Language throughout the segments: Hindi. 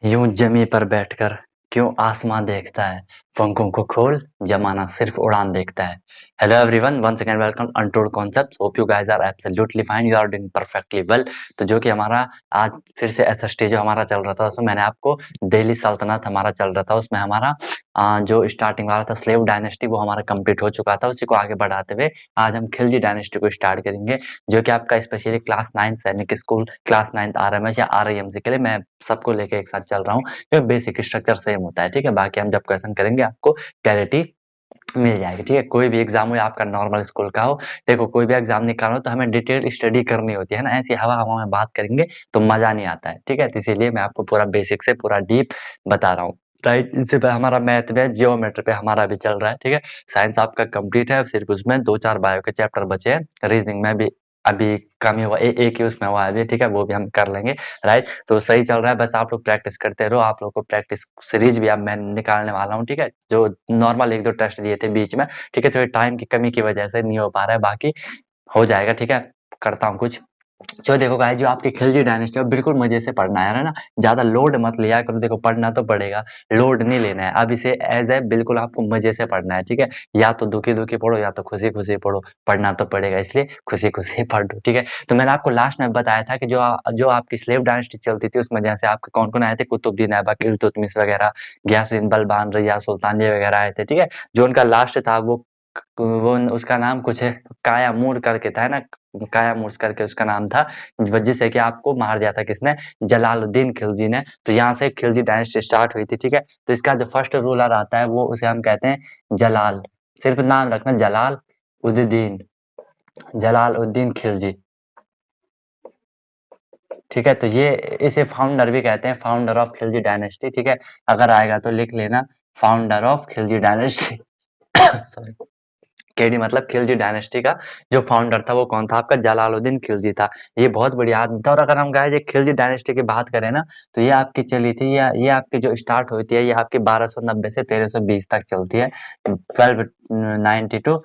यूं जमी पर बैठकर क्यों आसमां देखता है, पंखों को खोल जमाना सिर्फ उड़ान देखता है। Hello everyone, once again welcome untold concepts. Hope you guys are absolutely fine, you are doing perfectly well. तो जो कि हमारा आज फिर से एसएसटी जो हमारा चल रहा था, उसमें मैंने आपको दिल्ली सल्तनत हमारा चल रहा था, उसमें हमारा जो स्टार्टिंग वाला था स्लेव डायनेस्टी, वो हमारा कंप्लीट हो चुका था। उसी को आगे बढ़ाते हुए आज हम खिलजी डायनेस्टी को स्टार्ट करेंगे, जो कि आपका स्पेशली क्लास 9 सैनिक स्कूल, क्लास 9 आरएमएस या आरआईएमसी के लिए मैं सबको लेके एक साथ चल रहा हूँ। तो बेसिक स्ट्रक्चर सेम होता है, ठीक है। बाकी हम जब क्वेश्चन करेंगे आपको क्लैरिटी मिल जाएगी, ठीक है। कोई भी एग्जाम हो या आपका नॉर्मल स्कूल का हो, देखो कोई भी एग्जाम निकालो तो हमें डिटेल स्टडी करनी होती है ना, ऐसी हवा हवा में बात करेंगे तो मजा नहीं आता है, ठीक है। तो इसीलिए मैं आपको पूरा बेसिक से पूरा डीप बता रहा हूँ, राइट। इससे पे हमारा मैथ में जियोमेट्री पे हमारा भी चल रहा है, ठीक है। साइंस आपका कंप्लीट है, सिर्फ उसमें 2-4 बायो के चैप्टर बचे हैं। रीजनिंग में भी अभी कमी हुआ, एक ही उसमें हुआ है अभी, ठीक है, वो भी हम कर लेंगे, राइट। तो सही चल रहा है, बस आप लोग प्रैक्टिस करते रहो। आप लोग को प्रैक्टिस सीरीज भी अब मैं निकालने वाला हूँ, ठीक है। जो नॉर्मल 1-2 टेस्ट दिए थे बीच में, ठीक है, थोड़ी टाइम की कमी की वजह से नहीं हो पा रहा है, बाकी हो जाएगा, ठीक है। करता हूँ कुछ। जो देखो गाइस, जो आपकी खिलजी डायनेस्टी है बिल्कुल मजे से पढ़ना है ना, ज्यादा लोड मत लिया करो। देखो पढ़ना तो पड़ेगा, लोड नहीं लेना है। अब इसे एज ए बिल्कुल आपको मजे से पढ़ना है, ठीक है। या तो दुखी दुखी पढ़ो या तो खुशी खुशी पढ़ो, पढ़ना तो पड़ेगा, इसलिए खुशी खुशी पढ़ो, ठीक है। तो मैंने आपको लास्ट में बताया था कि जो आपकी स्लेव डायनेस्टी चलती थी, उसमें जैसे आपके कौन कौन आए थे, कुतुबुद्दीन ऐबक, इल्तुतमिश वगैरह, गयासुद्दीन बलबान, रजिया सुल्तान, ये वगैरह आए थे, ठीक है। जो उनका लास्ट था वो उसका नाम कुछ है, कायामूर करके था, है ना, कायामूर करके उसका नाम था, जिससे कि आपको मार दिया था किसने, जलालुद्दीन खिलजी ने। तो यहाँ से खिलजी डायनेस्टी स्टार्ट हुई थी, ठीक है। तो इसका जो फर्स्ट रूलर आता है वो उसे हम कहते हैं जलाल, सिर्फ नाम रखना, जलाल उद्दीन, जलाल उद्दीन खिलजी, ठीक है। तो ये इसे फाउंडर भी कहते हैं, फाउंडर ऑफ खिलजी डायनेस्टी, ठीक है। अगर आएगा तो लिख लेना, founder of Khilji dynasty. Sorry, KD मतलब खिलजी डायनेस्टी का जो फाउंडर था वो कौन था, आपका जलालुद्दीन खिलजी था। ये बहुत बढ़िया आदमी था। और अगर हम गाइस ये खिलजी डायनेस्टी की बात करें ना, तो ये आपकी चली थी, या ये आपकी जो स्टार्ट होती है, ये आपकी 1290 से 1320 तक चलती है। 1290 टू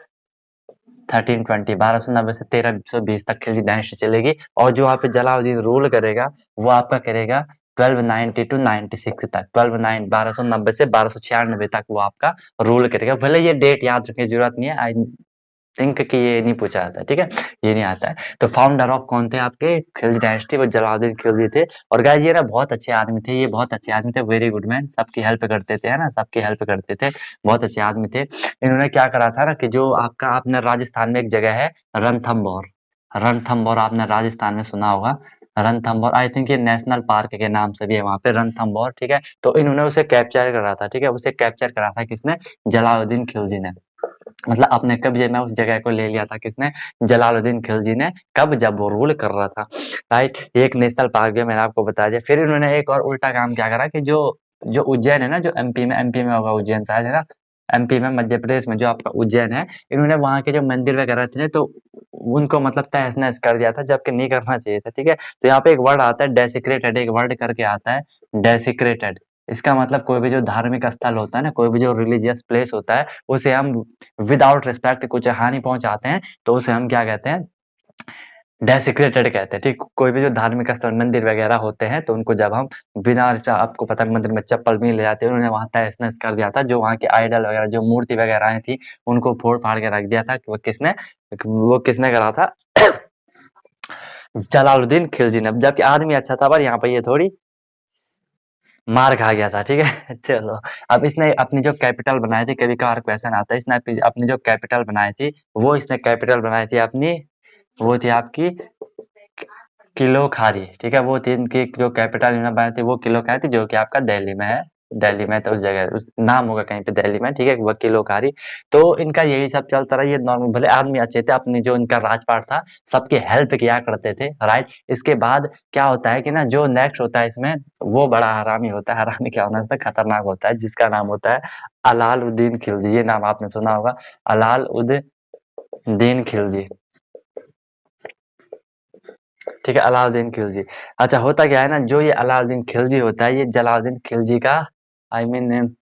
1320, 1290 से 1320 तक खिलजी डायनेस्टी चलेगी। और जो वहाँ पे जलालुद्दीन रूल करेगा वो आपका करेगा 1290 टू 96 तक, 1290 से 1296 तक वो आपका रूल करेगा। भले ये डेट याद रखने की जरूरत नहीं है, आई थिंक कि ये नहीं पूछा जाता है, ठीक है, ये नहीं आता है। तो फाउंडर ऑफ कौन थे आपके खिलजी डायनेस्टी, वो जलालुद्दीन खिलजी थे। और गाइस ये ना बहुत अच्छे आदमी थे, ये बहुत अच्छे आदमी थे, वेरी गुड मैन, सबकी हेल्प करते थे, है ना, सबकी हेल्प करते थे, बहुत अच्छे आदमी थे। इन्होंने क्या करा था ना कि जो आपका, आपने राजस्थान में एक जगह है रणथंभौर, रणथंभौर आपने राजस्थान में सुना होगा, रणथंभौर, आई थिंक ये नेशनल पार्क के नाम से भी है वहां पे, रणथंभौर, ठीक है। तो इन्होंने उसे कैप्चर करा था, ठीक है, उसे कैप्चर करा था किसने, जलालुद्दीन खिलजी ने। मतलब अपने कब्जे में उस जगह को ले लिया था किसने, जलालुद्दीन खिलजी ने। कब, जब वो रूल कर रहा था, राइट। एक नेशनल पार्क भी मैंने आपको बता दिया। फिर इन्होंने एक और उल्टा काम क्या करा कि जो जो उज्जैन है ना, जो एमपी में होगा उज्जैन शायद, है ना, एमपी में, मध्य प्रदेश में जो आपका उज्जैन है, इन्होंने वहां के जो मंदिर वगैरह थे ना, तो उनको मतलब तहस नहस कर दिया था, जबकि नहीं करना चाहिए था, ठीक है। तो यहाँ पे एक वर्ड आता है डेसिक्रेटेड, एक वर्ड करके आता है डेसिक्रेटेड। इसका मतलब कोई भी जो धार्मिक स्थल होता है ना, कोई भी जो रिलीजियस प्लेस होता है, उसे हम विदाउट रिस्पेक्ट कुछ हानि पहुंचाते हैं तो उसे हम क्या कहते हैं, डेसिक्रेटेड कहते हैं, ठीक। कोई भी जो धार्मिक स्थल मंदिर वगैरह होते हैं, तो उनको जब हम बिना, आपको पता है मंदिर में चप्पल भी ले जाते हैं, उन्होंने वहां तहस नहस कर दिया था, जो वहां के आइडल वगैरह जो मूर्ति वगैरह थी उनको फोड़ फाड़ के रख दिया था। वो किसने करा था, जलालुद्दीन खिलजी ने। जबकि आदमी अच्छा था, पर यहाँ पे ये थोड़ी मार खा गया था, ठीक है। चलो, अब इसने अपनी जो कैपिटल बनाई थी, कभी कभार क्वेश्चन आता है, इसने अपनी जो कैपिटल बनाई थी, वो इसने कैपिटल बनाई थी अपनी, वो थी आपकी किलो खारी, ठीक है। वो थी इनकी जो कैपिटल इन्होंने बनाई थी, वो किलो खारी थी, जो कि आपका दिल्ली में है। दिल्ली में, तो उस जगह उस नाम होगा कहीं पे दिल्ली में, ठीक है, वो किलो खारी। तो इनका यही सब चलता रहा। ये नॉर्मल भले आदमी अच्छे थे, अपनी जो इनका राजपाट था सबकी हेल्प किया करते थे, राइट। इसके बाद क्या होता है कि ना, जो नेक्स्ट होता है इसमें, वो बड़ा हरामी होता है। हरामी क्या होना, इसमें खतरनाक होता है, जिसका नाम होता है अलाउद्दीन खिलजी। ये नाम आपने सुना होगा, अलाउद्दीन खिलजी, ठीक है, अलाउद्दीन खिलजी। अच्छा, होता क्या है ना, जो ये अलाउद्दीन खिलजी होता है, ये जलालुद्दीन खिलजी का, आई मीन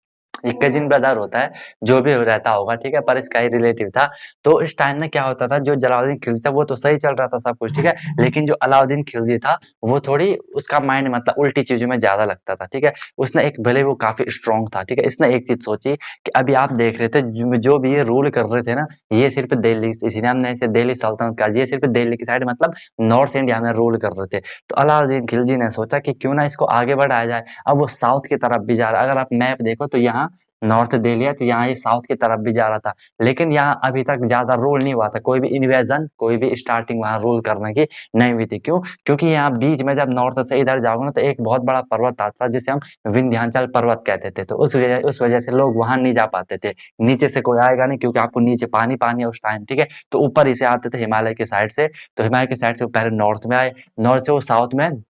ये कजिन ब्रदर होता है, जो भी रहता होगा, ठीक है, पर इसका ही रिलेटिव था। तो इस टाइम में क्या होता था, जो जलालुद्दीन खिलजी था वो तो सही चल रहा था सब कुछ, ठीक है, लेकिन जो अलाउद्दीन खिलजी था वो थोड़ी उसका माइंड मतलब उल्टी चीजों में ज्यादा लगता था, ठीक है। उसने एक भले वो काफी स्ट्रांग था, ठीक है, इसने एक चीज सोची कि अभी आप देख रहे थे जो भी ये रूल कर रहे थे ना, ये सिर्फ दिल्ली, इसीलिए हमने इसे दिल्ली सल्तनत कहा, ये सिर्फ दिल्ली की साइड मतलब नॉर्थ इंडिया में रूल कर रहे थे। तो अलाउद्दीन खिलजी ने सोचा कि क्यों ना इसको आगे बढ़ाया जाए। अब वो साउथ की तरफ भी जा रहा है, अगर आप मैप देखो तो यहाँ नॉर्थ दिल्ली है, तो यहाँ ये साउथ की तरफ भी जा रहा था, लेकिन यहाँ अभी तक ज्यादा रूल नहीं हुआ था, कोई भी इन्वेजन, कोई भी स्टार्टिंग वहाँ रूल करने की नहीं हुई थी। क्यों? क्योंकि यहाँ बीच में जब नॉर्थ से इधर जाओगे ना, तो एक बहुत बड़ा पर्वत आता था जिसे हम विंध्याचल पर्वत कहते थे, तो उस वजह से लोग वहां नहीं जा पाते थे। नीचे से कोई आएगा नहीं, क्योंकि आपको नीचे पानी पानी है उस टाइम, ठीक है, तो ऊपर ही से आते थे हिमालय की साइड से। तो हिमालय की साइड से वो पहले नॉर्थ में आए, नॉर्थ से वो साउथ में,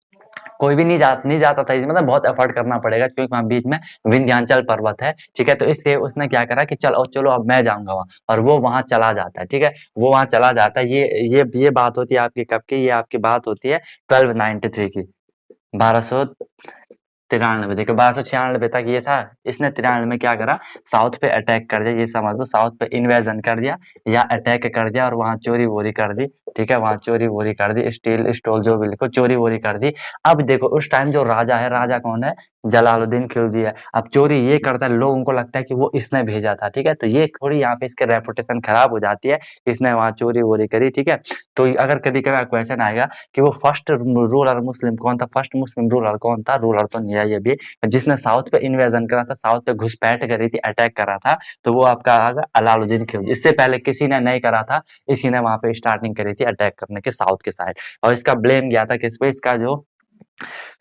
कोई भी नहीं जाता था, इसमें मतलब बहुत एफर्ट करना पड़ेगा, क्योंकि वहाँ बीच में विंध्याचल पर्वत है, ठीक है, तो इसलिए उसने क्या करा कि चलो चलो अब मैं जाऊंगा वहाँ, और वो वहाँ चला जाता है, ठीक है, वो वहाँ चला जाता है। ये बात होती है आपकी कब की, ये आपकी बात होती है 1293 की, 1293, देखो 1296 तक ये था। इसने 93 में क्या करा, साउथ पे अटैक कर दिया, ये समझ लो साउथ पे इन्वेजन कर दिया या अटैक कर दिया, और वहां चोरी वोरी कर दी, ठीक है, वहां चोरी वोरी कर दी, स्टील स्टोल जो भी लिखो, चोरी वोरी कर दी। अब देखो उस टाइम जो राजा है, राजा कौन है, जलालुद्दीन खिलजी है। अब चोरी ये करता है, लोगों को लगता है कि वो इसने भेजा था, ठीक है, तो ये थोड़ी यहाँ पे इसके रेपुटेशन खराब हो जाती है, इसने वहां चोरी वोरी करी, ठीक है। तो अगर कभी कभी क्वेश्चन आएगा कि वो फर्स्ट रूलर मुस्लिम कौन था, फर्स्ट मुस्लिम रूलर कौन था, रूलर तो नहीं है ये भी, जिसने साउथ पे इन्वेजन करा था, साउथ पे घुसपैठ करी थी, अटैक करा था, तो वो आपका आगा अलाउद्दीन खिलजी। इससे पहले किसी ने नहीं करा था, इसी ने वहां पे स्टार्टिंग करी थी अटैक करने के साउथ के साइड। और इसका ब्लेम गया था किस पे, इसका जो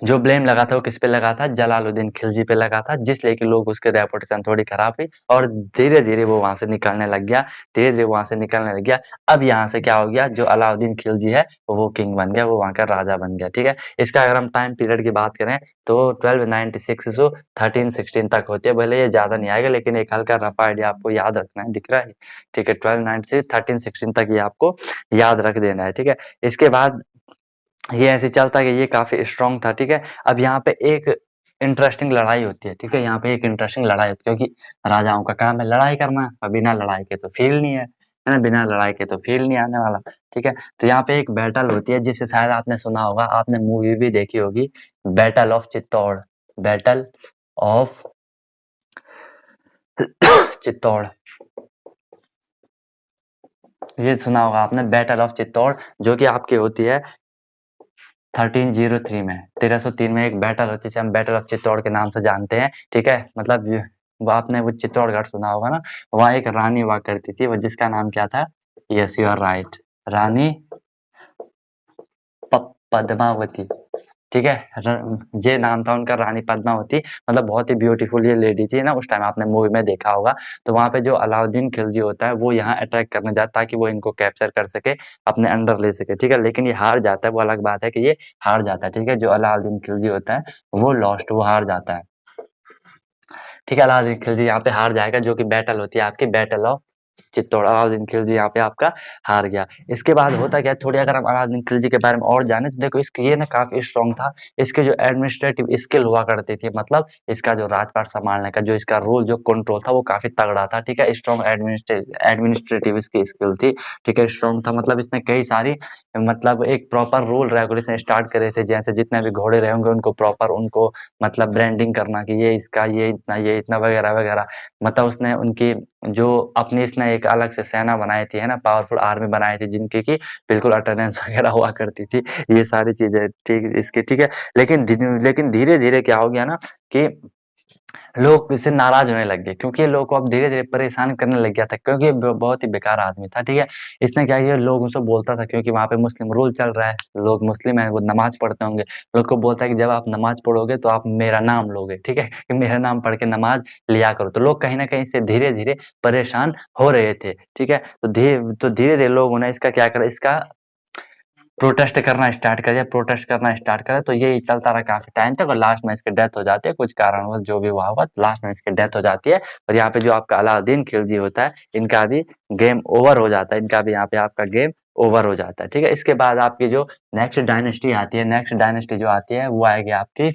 जो ब्लेम लगा था वो किस पे लगा था, जलालुद्दीन खिलजी पे लगा था, जिसलिए कि लोग उसके रेपुटेशन थोड़ी खराब हुई, और धीरे धीरे वो वहां से निकलने लग गया, धीरे धीरे वहां से निकलने लग गया। अब यहाँ से क्या हो गया, जो अलाउद्दीन खिलजी है वो किंग बन गया, वो वहां का राजा बन गया, ठीक है। इसका अगर हम टाइम पीरियड की बात करें तो 1296 से 1316 तक होती है, भले ये ज्यादा नहीं आएगा, लेकिन एक हल्का रफ आइडिया आपको याद रखना है, दिख रहा है, ठीक है, 1290 से 1316 तक ये आपको याद रख देना है, ठीक है। इसके बाद ये ऐसे चलता है कि ये काफी स्ट्रांग था, ठीक है। अब यहाँ पे एक इंटरेस्टिंग लड़ाई होती है, ठीक है, यहाँ पे एक इंटरेस्टिंग लड़ाई होती है, क्योंकि राजाओं का काम है लड़ाई करना, और बिना लड़ाई के तो फील नहीं है ना, बिना लड़ाई के तो फील नहीं आने वाला, ठीक है। तो यहाँ पे एक बैटल होती है, जिसे शायद आपने सुना होगा, आपने मूवी भी देखी होगी, battle of Chittor, battle of Chittor, ये सुना होगा आपने, बैटल ऑफ चित्तौड़, जो कि आपकी होती है 1303 में, 1303 में एक बैटल होती है, जिसे हम बैटल ऑफ चित्तौड़ के नाम से जानते हैं, ठीक है, मतलब वो आपने वो चित्तौड़गढ़ सुना होगा ना, वहाँ एक रानी हुआ करती थी, वो जिसका नाम क्या था, यस यू आर राइट, रानी पद्मावती, ठीक है, ये नाम था उनका, रानी पद्मावती, मतलब बहुत ही ब्यूटीफुल ये लेडी थी ना, उस टाइम आपने मूवी में देखा होगा। तो वहां पे जो अलाउद्दीन खिलजी होता है वो यहाँ अटैक करने जाता ताकि वो इनको कैप्चर कर सके, अपने अंडर ले सके, ठीक है, लेकिन ये हार जाता है, वो अलग बात है कि ये हार जाता है, ठीक है, जो अलाउद्दीन खिलजी होता है वो लॉस्ट, वो हार जाता है, ठीक है, अलाउद्दीन खिलजी यहाँ पे हार जाएगा, जो कि बैटल होती है आपकी बैटल ऑफ चित्तौड़, अलाउद्दीन खिलजी यहाँ पे आपका हार गया। इसके बाद होता क्या, थोड़ी अगर हम अलाउद्दीन खिलजी के बारे में और जाने तो देखो, इसकी ये ना काफी स्ट्रॉन्ग था, इसके जो एडमिनिस्ट्रेटिव स्किल हुआ करती थी, मतलब इसका जो राजपाट संभालने का जो इसका रूल जो कंट्रोल था वो काफी तगड़ा था, ठीक है, स्ट्रॉन्ग एडमिनिस्ट्रेटिव इसकी स्किल थी, ठीक है, स्ट्रॉन्ग था, मतलब इसने कई सारी मतलब एक प्रॉपर रूल रेगुलेशन स्टार्ट करे थे, जैसे जितने भी घोड़े रहेंगे उनको प्रॉपर उनको मतलब ब्रांडिंग करना कि ये इसका ये इतना वगैरह वगैरह, मतलब उसने उनकी जो अपनी इसने एक अलग से सेना बनाई थी, है ना, पावरफुल आर्मी बनाई थी, जिनकी की बिल्कुल अटेंडेंस वगैरह हुआ करती थी, ये सारी चीजें ठीक इसकी, ठीक है। लेकिन धीरे धीरे क्या हो गया ना कि लोग इससे नाराज होने लग गए, क्योंकि ये लोग को अब धीरे धीरे परेशान करने लग गया था, क्योंकि ये बहुत ही बेकार आदमी था, ठीक है। इसने क्या किया, लोगों से बोलता था, क्योंकि वहां पे मुस्लिम रूल चल रहा है, लोग मुस्लिम है, वो नमाज पढ़ते होंगे, लोग को बोलता है कि जब आप नमाज पढ़ोगे तो आप मेरा नाम लोगे, ठीक है, कि मेरा नाम पढ़ के नमाज लिया करो, तो लोग कहीं ना कहीं इससे धीरे धीरे परेशान हो रहे थे, ठीक है। तो धीरे धीरे लोगों ने इसका क्या करा, इसका प्रोटेस्ट करना स्टार्ट करे, तो यही चलता रहा काफी टाइम तक, और लास्ट में इसकी डेथ हो जाती है, कुछ कारणवश जो भी हुआ होगा, लास्ट में इसकी डेथ हो जाती है। और यहाँ पे जो आपका अलाउद्दीन खिलजी होता है, इनका भी गेम ओवर हो जाता है, इनका भी यहाँ पे आपका गेम ओवर हो जाता है, ठीक है। इसके बाद आपकी जो नेक्स्ट डायनेस्टी आती है, नेक्स्ट डायनेस्टी जो आती है वो आएगी आपकी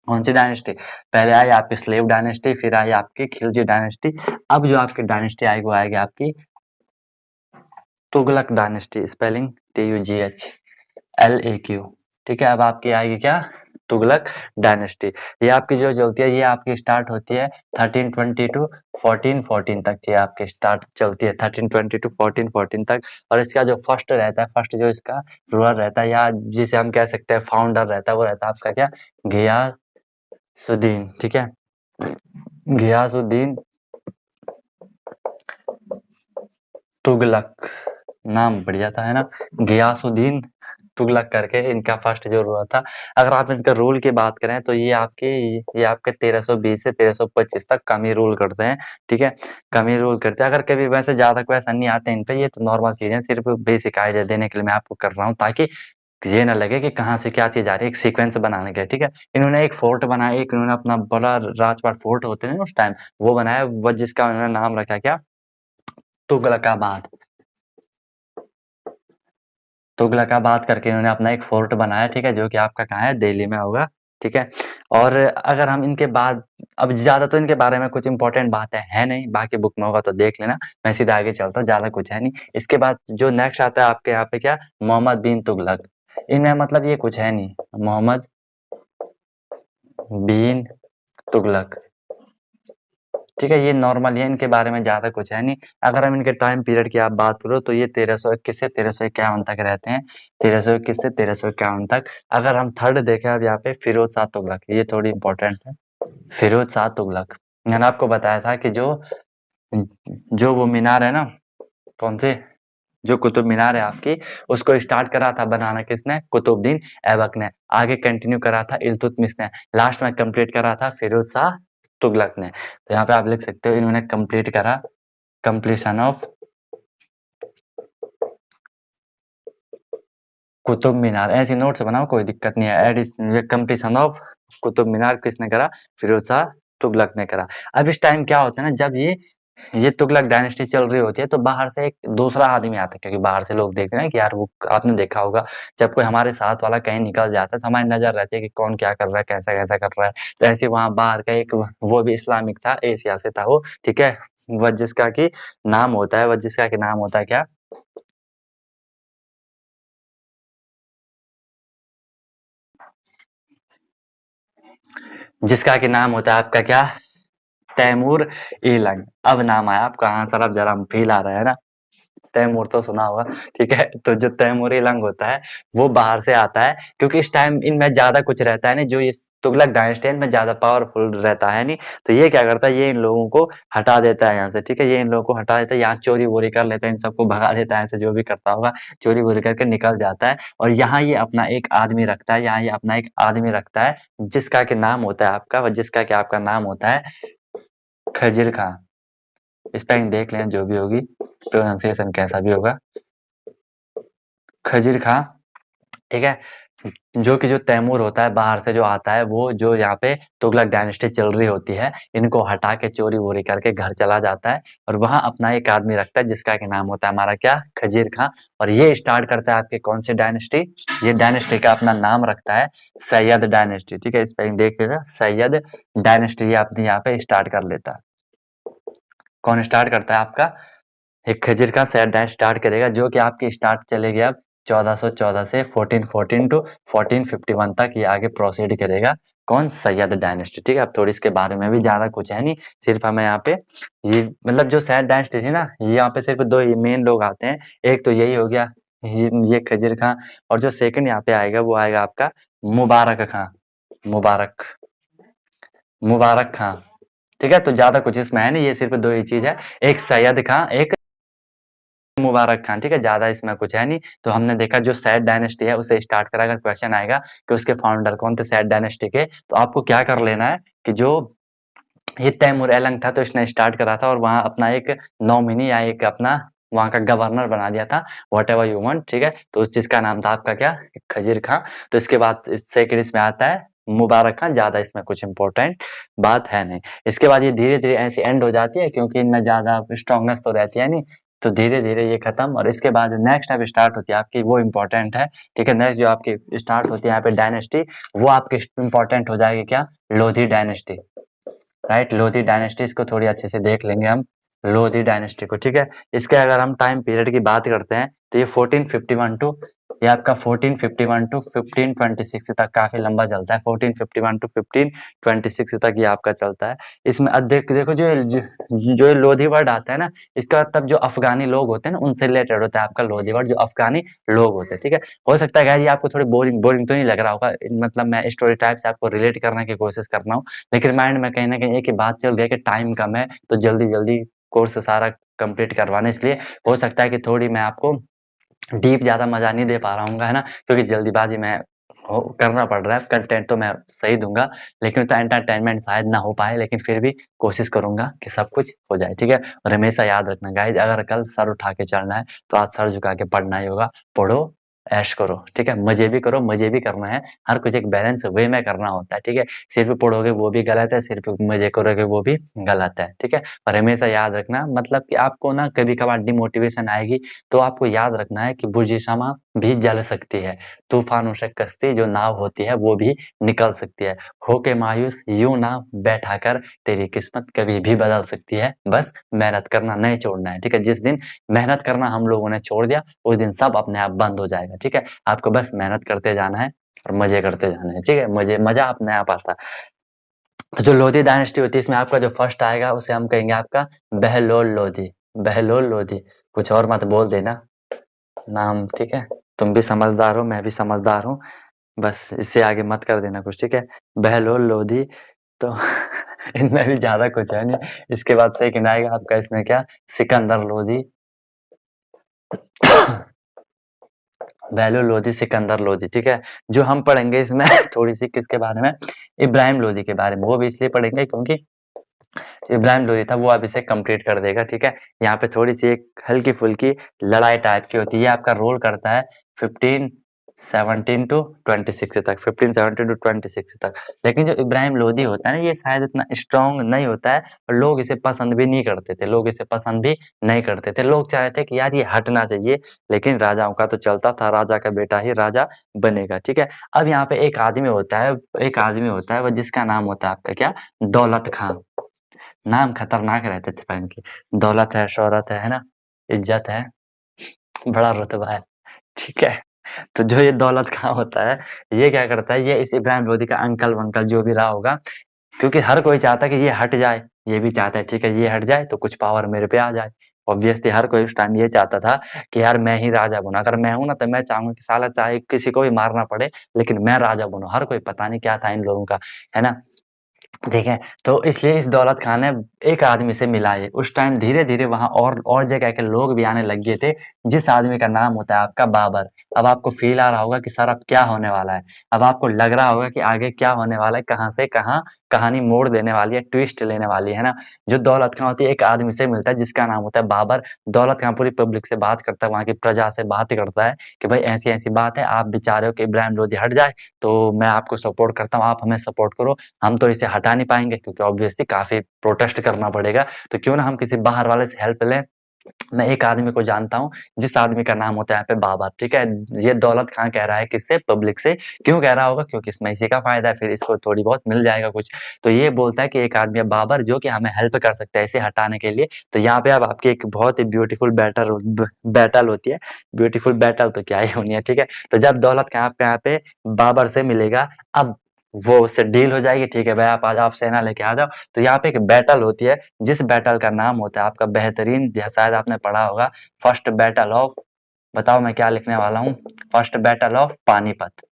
कौन सी डायनेस्टी? पहले आई आपकी स्लेव डायनेस्टी, फिर आई आपकी खिलजी डायनेस्टी। अब जो आपकी डायनेस्टी आएगी वो आएगी आपकी तुगलक डायनेस्टी, स्पेलिंग TUGHLAQ। ठीक है, अब आपकी आएगी क्या? तुगलक डायनेस्टी। ये आपकी जो चलती है, ये आपकी स्टार्ट होती है 1320 टू 1414 तक। ये आपकी स्टार्ट चलती है 1320 टू 1414 तक। और इसका जो फर्स्ट रहता है, फर्स्ट जो इसका रूलर रहता है, या जिसे हम कह सकते हैं फाउंडर रहता है, वो रहता है आपका क्या? गियासुद्दीन। ठीक है, गियासुद्दीन तुगलक, नाम बढ़िया था, है ना? गियासुद्दीन तुगलक करके इनका फर्स्ट जो रूल था। अगर आप इनका रूल की बात करें तो ये आपके 1320 से 1325 तक कम ही रूल करते हैं। ठीक है, कम ही रूल करते हैं। अगर कभी वैसे ज़्यादा क्वेश्चन नहीं आते इन पे, ये तो नॉर्मल चीज़ है, सिर्फ बेसिक आइडिया देने के लिए मैं आपको कर रहा हूँ, ताकि ये ना लगे कि कहाँ से क्या चीज़ आ रही है, एक सीक्वेंस बनाने के। ठीक है, इन्होंने एक फोर्ट बनाया, एक इन्होंने अपना बड़ा राजपाट फोर्ट होते हैं उस टाइम, वो बनाया, वो जिसका उन्होंने नाम रखा क्या? तुगलकाबाद। तुगलकाबाद करके इन्होंने अपना एक फोर्ट बनाया। ठीक है, जो कि आपका कहाँ है? दिल्ली में होगा। ठीक है, और अगर हम इनके बाद, अब ज़्यादा तो इनके बारे में कुछ इंपॉर्टेंट बातें हैं नहीं, बाकी बुक में होगा तो देख लेना। मैं सीधा आगे चलता हूँ, ज़्यादा कुछ है नहीं। इसके बाद जो नेक्स्ट आता है आपके यहाँ पे क्या? मोहम्मद बिन तुगलक। इनमें मतलब ये कुछ है नहीं, मोहम्मद बिन तुगलक। ठीक है, ये नॉर्मल है, इनके बारे में ज़्यादा कुछ है नहीं। अगर हम इनके टाइम पीरियड की आप बात करो तो ये 1321 से 1351 तक रहते हैं, 1321 से 1351 तक। अगर हम थर्ड देखें अब यहाँ पे फिरोज शाह तुगलक, ये थोड़ी इंपॉर्टेंट है। फिरोज शाह तुगलक, मैंने आपको बताया था कि जो जो वो मीनार है ना, कौन से, जो कुतुब मीनार है आपकी, उसको स्टार्ट करा था बनाना किसने? कुतुबुद्दीन ऐबक ने। आगे कंटिन्यू करा था इल्तुतमिश ने। लास्ट में कंप्लीट करा था फिरोज शाह तुगलक ने। तो यहाँ पे आप लिख सकते हो इन्होंने कंप्लीट करा, कंप्लीशन ऑफ कुतुब मीनार। ऐसी नोट्स बनाओ, कोई दिक्कत नहीं है। Addition, completion of Qutub Minar किसने करा? फिरोज शाह तुगलक ने करा। अब इस टाइम क्या होता है ना, जब ये तुगलक डायनेस्टी चल रही होती है, तो बाहर से एक दूसरा आदमी आता है, क्योंकि बाहर से लोग देखते हैं कि यार, वो आपने देखा होगा, जब कोई हमारे साथ वाला कहीं निकल जाता है तो हमारी नजर रहती है कि कौन क्या कर रहा है, कैसा कैसा कर रहा है। तो ऐसे वहां बाहर का एक, वो भी इस्लामिक था, एशिया से था वो। ठीक है, वह जिसका की नाम होता है, वह जिसका की नाम होता है क्या? जिसका कि नाम होता है आपका क्या? तैमूर इलंग। अब नाम आया आपका आंसर, अब जरा फील आ रहा है ना? तैमूर तो सुना होगा। ठीक है, तो जो तैमूरी लंग होता है वो बाहर से आता है, क्योंकि इस टाइम इनमें ज्यादा कुछ रहता है नहीं, जो ये तुगलक डायनेस्टी में ज्यादा पावरफुल रहता है नहीं। तो ये क्या करता है, ये इन लोगों को हटा देता है यहाँ से। ठीक है, ये इन लोगों को हटा देता है, यहाँ चोरी वोरी कर लेता है, इन सबको भगा देता है, ऐसे जो भी करता होगा चोरी वोरी करके निकल जाता है। और यहाँ ये अपना एक आदमी रखता है, यहाँ ये अपना एक आदमी रखता है, जिसका के नाम होता है आपका, जिसका के आपका नाम होता है खजीर खां। स्पेलिंग देख लें, जो भी होगी, प्रोनाउंसिएशन कैसा भी होगा, खजीर खां। ठीक है, जो कि जो तैमूर होता है बाहर से जो आता है, वो जो यहाँ पे तुगलक डायनेस्टी चल रही होती है, इनको हटा के चोरी वोरी करके घर चला जाता है, और वहां अपना एक आदमी रखता है, जिसका के नाम होता है हमारा क्या? खजीर खां। और ये स्टार्ट करता है आपके कौन सी डायनेस्टी? ये डायनेस्टी का अपना नाम रखता है सैयद डायनेस्टी। ठीक है, इस पे देख लीजिएगा, सैयद डायनेस्टी ये अपने यहाँ पे स्टार्ट कर लेता है। कौन स्टार्ट करता है आपका? एक खजीर का सैयद डायनेस्टी स्टार्ट करेगा, जो कि आपकी स्टार्ट चलेगी अब 1414 से 1414 टू 1451 तक, ये आगे प्रोसीड करेगा। कौन? सैयद डायनेस्टी। ठीक है, अब थोड़ी इसके बारे में भी ज्यादा कुछ है नहीं, सिर्फ हमें यहाँ पे ये, मतलब जो सैयद डायनेस्टी थी ना, ये यहाँ पे सिर्फ दो मेन लोग आते हैं। एक तो यही हो गया, ये खजीर खां, और जो सेकंड यहाँ पे आएगा वो आएगा आपका मुबारक खां। मुबारक, मुबारक खां। ठीक है, तो ज्यादा कुछ इसमें है नहीं, ये सिर्फ दो ही चीज है, एक सैयद खां, एक मुबारक खान। ठीक है, ज्यादा इसमें कुछ है नहीं। तो हमने देखा जो सैयद डायनेस्टी है उसे स्टार्ट करा। अगर क्वेश्चन आएगा कि उसके फाउंडर कौन थे सैयद डायनेस्टी के, तो आपको क्या कर लेना है कि जो ये तैमूर एलंग था, तो इसने स्टार्ट करा था, और वहां अपना एक नॉमिनी या एक अपना वहां का गवर्नर बना दिया था, वट एवर यू वांट। ठीक है, तो जिसका नाम था आपका क्या? खजीर खां। तो इसके बाद सेकंड इसमें आता है मुबारक खान। ज्यादा इसमें कुछ इंपॉर्टेंट बात है नहीं। इसके बाद ये धीरे धीरे ऐसे एंड हो जाती है, क्योंकि इनमें ज्यादा स्ट्रॉन्गनेस तो रहती है नहीं, तो धीरे-धीरे ये खत्म और इसके बाद नेक्स्ट अब स्टार्ट होती है आपकी, वो इम्पोर्टेंट है, ठीक है? नेक्स्ट जो आपकी स्टार्ट होती है यहाँ पे डायनेस्टी, वो आपकी इम्पोर्टेंट हो जाएगी क्या? Lodhi dynasty, right? Lodhi dynasty, इसको थोड़ी अच्छे से देख लेंगे हम, लोधी डायनेस्टी को, ठीक है? इसके अगर हम टाइम पीरियड की बात करते हैं तो ये 1451 टू, ये आपका 1451 टू 1526 तक काफी लंबा चलता है। 1451 टू 1526 तक ये आपका चलता है। इसमें देखो जो ये लोधी वर्ड आता है ना, इसका मतलब जो अफगानी लोग होते हैं ना, उनसे रिलेटेड होता है आपका लोधी वर्ड, जो अफगानी लोग होते हैं, ठीक है? हो सकता है ये आपको थोड़ी बोरिंग तो नहीं लग रहा होगा, मतलब मैं स्टोरी टाइप से आपको रिलेट करने की कोशिश कर रहा हूँ, लेकिन माइंड में कहीं ना कहीं एक ही बात चल गया कि टाइम कम है, तो जल्दी जल्दी कोर्स सारा कंप्लीट करवाना, इसलिए हो सकता है कि थोड़ी मैं आपको डीप ज़्यादा मज़ा नहीं दे पा रहा हूँ, है ना? क्योंकि जल्दीबाजी में करना पड़ रहा है, कंटेंट तो मैं सही दूँगा, लेकिन उतना एंटरटेनमेंट शायद ना हो पाए, लेकिन फिर भी कोशिश करूँगा कि सब कुछ हो जाए, ठीक है? और हमेशा याद रखना गाइज़, अगर कल सर उठा के चढ़ना है, तो आज सर झुका के पढ़ना ही होगा। पढ़ो, ऐश करो, ठीक है? मज़े भी करो, मज़े भी करना है, हर कुछ एक बैलेंस वे में करना होता है, ठीक है? सिर्फ़ पढ़ोगे वो भी गलत है, सिर्फ़ मज़े करोगे वो भी गलत है, ठीक है? और हमेशा याद रखना, मतलब कि आपको ना कभी-कभार डिमोटिवेशन आएगी, तो आपको याद रखना है कि बुर्जिशमा भी जल सकती है, तूफानों से कश्ती जो नाव होती है वो भी निकल सकती है। होके मायूस यूँ ना बैठा कर, तेरी किस्मत कभी भी बदल सकती है, बस मेहनत करना नहीं छोड़ना है, ठीक है? जिस दिन मेहनत करना हम लोगों ने छोड़ दिया, उस दिन सब अपने आप बंद हो जाएगा, ठीक है? आपको बस मेहनत करते जाना है और मज़े करते जाना है, ठीक है? मज़ा अपने आप आता है। तो जो लोधी डायनेस्टी होती है, इसमें आपका जो फर्स्ट आएगा उसे हम कहेंगे आपका बहलोल लोधी, बहलोल लोधी। कुछ और मत बोल देना नाम, ठीक है? तुम भी समझदार हो, मैं भी समझदार हूँ, बस इससे आगे मत कर देना कुछ, ठीक है? बहलोल लोधी, तो इनमें भी ज़्यादा कुछ है नहीं। इसके बाद सेकंड आएगा आपका, इसमें क्या? सिकंदर लोधी। बहलोल लोधी, सिकंदर लोधी, ठीक है? जो हम पढ़ेंगे इसमें थोड़ी-सी किसके बारे में? इब्राहिम लोधी के बारे में। वो भी इसलिए पढ़ेंगे क्योंकि इब्राहिम लोधी था, वो अब इसे कंप्लीट कर देगा, ठीक है? यहाँ पे थोड़ी-सी एक हल्की-फुल्की लड़ाई टाइप की होती है। ये आपका रोल करता है 1517 टू 26 तक, 1517 टू 26 तक। लेकिन जो इब्राहिम लोधी होता है ना, ये शायद इतना स्ट्रॉन्ग नहीं होता है और लोग इसे पसंद भी नहीं करते थे, लोग इसे पसंद भी नहीं करते थे। लोग चाह रहे थे कि यार ये हटना चाहिए, लेकिन राजाओं का तो चलता था, राजा का बेटा ही राजा बनेगा, ठीक है? अब यहाँ पे एक आदमी होता है, वो जिसका नाम होता है आपका क्या? दौलत खां। नाम खतरनाक रहते थे पहन के। दौलत है, शोहरत है ना? इज्जत है, बड़ा रुतबा है, ठीक है? तो जो ये दौलत खां होता है, ये क्या करता है, ये इस इब्राहिम लोधी का अंकल-वंकल जो भी रहा होगा, क्योंकि हर कोई चाहता है कि ये हट जाए, ये भी चाहता है, ठीक है, ये हट जाए तो कुछ पावर मेरे पे आ जाए। ऑब्वियसली हर कोई उस टाइम ये चाहता था कि यार मैं ही राजा बनूँ। अगर मैं हूँ ना, तो मैं चाहूँगा कि साला चाहे किसी को भी मारना पड़े, लेकिन मैं राजा बनूँ। हर कोई, पता नहीं क्या था इन लोगों का, है ना? ठीक है, तो इसलिए इस दौलत खां ने एक आदमी से मिला ये। उस टाइम धीरे-धीरे वहाँ और जगह के लोग भी आने लग गए थे, जिस आदमी का नाम होता है आपका बाबर। अब आपको फ़ील आ रहा होगा कि सर अब क्या होने वाला है? अब आपको लग रहा होगा कि आगे क्या होने वाला है, कहाँ से कहाँ कहानी मोड़ देने वाली है, ट्विस्ट लेने वाली है ना? जो दौलत खां होती है, एक आदमी से मिलता है जिसका नाम होता है बाबर। दौलत खां पूरी पब्लिक से बात करता है, वहाँ की प्रजा से बात करता है कि भाई ऐसी-ऐसी बात है, आप भी चाह रहे हो कि इब्राहिम लोधी हट जाए, तो मैं आपको सपोर्ट करता हूँ, आप हमें सपोर्ट करो। हम तो इसे हटा नहीं पाएँगे क्योंकि ऑब्वियसली काफ़ी प्रोटेस्ट करना पड़ेगा, तो क्यों ना हम किसी बाहर वाले से हेल्प लें। मैं एक आदमी को जानता हूँ, जिस आदमी का नाम होता है यहाँ पे बाबर, ठीक है? ये दौलत खां कह रहा है किससे? पब्लिक से। क्यों कह रहा होगा? क्योंकि इसमें इसी का फ़ायदा है, फिर इसको थोड़ी बहुत मिल जाएगा कुछ। तो ये बोलता है कि एक आदमी है बाबर, जो कि हमें हेल्प कर सकता है इसे हटाने के लिए। तो यहाँ पे अब आपकी एक बहुत ही ब्यूटीफुल बैटल होती है। ब्यूटीफुल बैटल तो क्या ही होनी है, ठीक है? तो जब दौलत खां आपके यहाँ पे बाबर से मिलेगा, अब वो उससे डील हो जाएगी, ठीक है भाई आप आ जाओ, आप सेना लेके आ जाओ। तो यहाँ पे एक बैटल होती है, जिस बैटल का नाम होता है आपका बेहतरीन, शायद आपने पढ़ा होगा, फर्स्ट बैटल ऑफ, बताओ मैं क्या लिखने वाला हूँ? First battle of Panipat,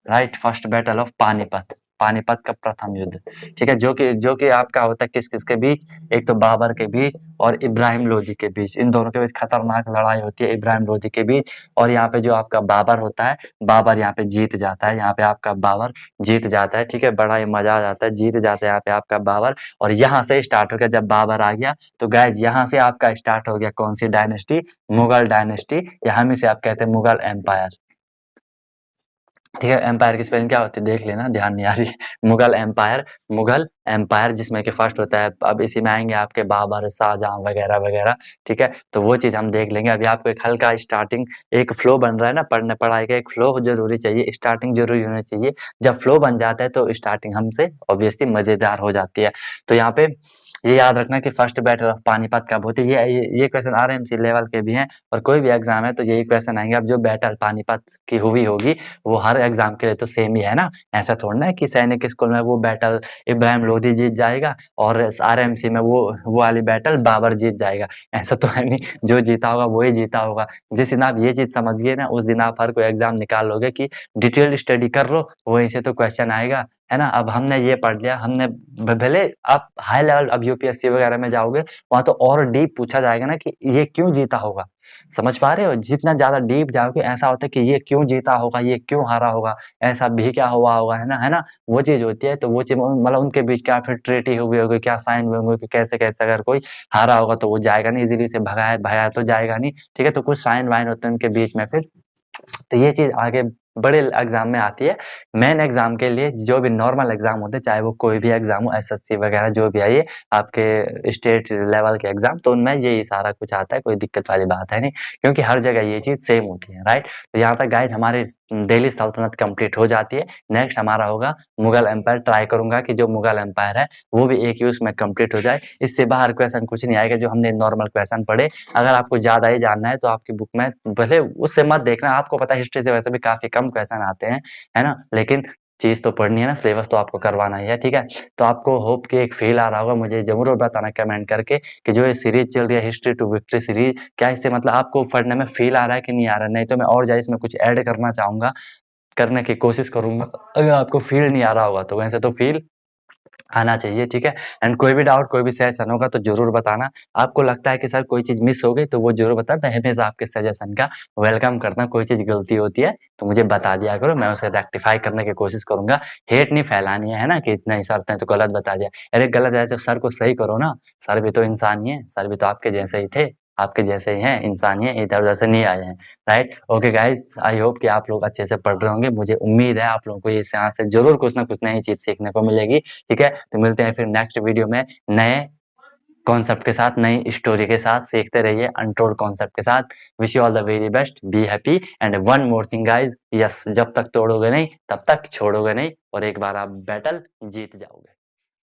right? First battle of Panipat, Panipat का प्रथम युद्ध, ठीक है? जो कि आपका होता है किस-किस के बीच? एक तो बाबर के बीच और इब्राहिम लोधी के बीच। इन दोनों के बीच खतरनाक लड़ाई होती है इब्राहिम लोधी के बीच, और यहाँ पे जो आपका बाबर होता है, बाबर यहाँ पे जीत जाता है, यहाँ पे आपका बाबर जीत जाता है, ठीक है? बड़ा ही मज़ा आ जाता है, जीत जाता है यहाँ पे आपका बाबर, और यहाँ से स्टार्ट हो गया, जब बाबर आ गया, तो गाइज़ यहाँ से आपका स्टार्ट हो गया कौन-सी डायनेस्टी? मुगल डायनेस्टी, या हम इसे आप कहते हैं मुगल एम्पायर। ठीक है, एम्पायर की स्पेलिंग क्या होती है देख लेना, ध्यान नहीं आ रही। मुगल एम्पायर जिसमें कि फर्स्ट होता है, अब इसी में आएँगे आपके बाबर, शाहजहाँ वगैरह-वगैरह, ठीक है? तो वो चीज़ हम देख लेंगे। अभी आपको एक हल्का स्टार्टिंग एक फ्लो बन रहा है ना, पढ़ाई का एक फ्लो ज़रूरी चाहिए, स्टार्टिंग ज़रूरी होना चाहिए। जब फ्लो बन जाता है तो स्टार्टिंग हमसे ऑब्वियसली मज़ेदार हो जाती है। तो यहाँ पे ये याद रखना कि फर्स्ट बैटल ऑफ पानीपत कब होती है। ये क्वेश्चन आरएमसी लेवल के भी हैं और कोई भी एग्ज़ाम है तो यही क्वेश्चन आएँगे। अब जो बैटल पानीपत की हुई होगी वो हर एग्जाम के लिए तो सेम ही है ना, ऐसा थोड़ा ना है कि सैनिक स्कूल में वो बैटल इब्राहिम लोधी जीत जाएगा और आरएमसी में वो वाली बैटल बाबर जीत जाएगा, ऐसा तो है नहीं। जो जीता होगा वही जीता होगा। जिस दिन आप ये चीज समझिए ना उस दिन आप हर कोई एग्जाम निकाल लोगे कि डिटेल स्टडी कर लो, वहीं से तो क्वेश्चन आएगा, है ना। अब हमने ये पढ़ लिया, हमने भले आप हाई लेवल अब यूपीएससी वगैरह में जाओगे वहां तो और डीप पूछा जाएगा ना कि ये क्यों जीता होगा, समझ पा रहे हो? जितना ज़्यादा डीप जाओगे ऐसा होता है कि ये क्यों जीता होगा, ये क्यों हारा होगा, ऐसा भी क्या हुआ होगा, है ना? है ना? वो चीज़ होती है, तो वो चीज़ मतलब उनके बीच क्या फिर ट्रीटी हुई होगी, क्या साइन हुए होंगे कि कैसे-कैसे अगर कोई हारा होगा तो वो जाएगा नहीं इज़िली, उसे भगाया भगाया तो जाएगा नहीं, ठीक है? तो कुछ साइन वाइन होते हैं उनके बीच में फिर, तो ये चीज़ आगे बड़े एग्ज़ाम में आती है। मेन एग्ज़ाम के लिए जो भी नॉर्मल एग्ज़ाम होते हैं, चाहे वो कोई भी एग्ज़ाम हो, एसएससी वगैरह जो भी है ये आपके स्टेट लेवल के एग्ज़ाम, तो उनमें यही सारा कुछ आता है, कोई दिक्कत वाली बात है नहीं, क्योंकि हर जगह ये चीज़ सेम होती है, राइट? तो यहाँ तक गाइज़ हमारी दिल्ली सल्तनत कंप्लीट हो जाती है। नेक्स्ट हमारा होगा मुगल एम्पायर। ट्राई करूँगा कि जो मुगल एम्पायर है, वो भी एक ही उसमें कंप्लीट हो जाए। इससे बाहर क्वेश्चन कुछ नहीं आएगा जो हमने नॉर्मल क्वेश्चन पढ़े। अगर आपको ज़्यादा ही जानना है तो आपकी बुक में भले उससे मत देखना, आपको पता है हिस्ट्री से वैसे भी काफ़ी कम क्वेश्चन आते हैं, है ना? लेकिन चीज़ तो पढ़नी है ना, सिलेबस तो आपको करवाना ही है, ठीक है? तो आपको होप कि एक फ़ील आ रहा होगा, मुझे ज़रूर बताना कमेंट करके कि जो ये सीरीज़ चल रही है हिस्ट्री टू विक्ट्री सीरीज़, क्या इससे मतलब आपको पढ़ने में फ़ील आ रहा है कि नहीं आ रहा है? नहीं तो मैं और ज़्यादा इसमें कुछ ऐड करना चाहूँगा, करने की कोशिश करूँगा। अगर आपको फ़ील नहीं आ रहा होगा तो वैसे तो फ़ील आना चाहिए, ठीक है? एंड कोई भी डाउट, कोई भी सजेशन होगा तो ज़रूर बताना। आपको लगता है कि सर कोई चीज़ मिस हो गई तो वो ज़रूर बताएँ, मैं हमेशा आपके सजेशन का वेलकम करता हूँ। कोई चीज़ गलती होती है तो मुझे बता दिया करो, मैं उसे रेक्टिफ़ाई करने की कोशिश करूँगा। हेट नहीं फैलानी है ना कि नहीं सर ने तो गलत बता दिया। अरे गलत है तो सर को सही करो ना, सर भी तो इंसान ही है, सर भी तो आपके जैसे ही थे, आपके जैसे ही हैं, इंसान ही हैं, इधर-उधर से नहीं आए हैं, right? Okay guys, I hope कि आप लोग अच्छे से पढ़ रहे होंगे। मुझे उम्मीद है आप लोगों को इस यहाँ से ज़रूर कुछ ना कुछ नई चीज़ सीखने को मिलेगी। ठीक है, तो मिलते हैं फिर नेक्स्ट वीडियो में नए कॉन्सेप्ट के साथ, नई स्टोरी के साथ। सीखते रहिए अनटोल्ड कॉन्सेप्ट के साथ। Wish you all the very best, be happy and one more thing guys, yes, जब तक तोड़ोगे नहीं तब तक छोड़ोगे नहीं और एक बार आप बैटल जीत जाओगे।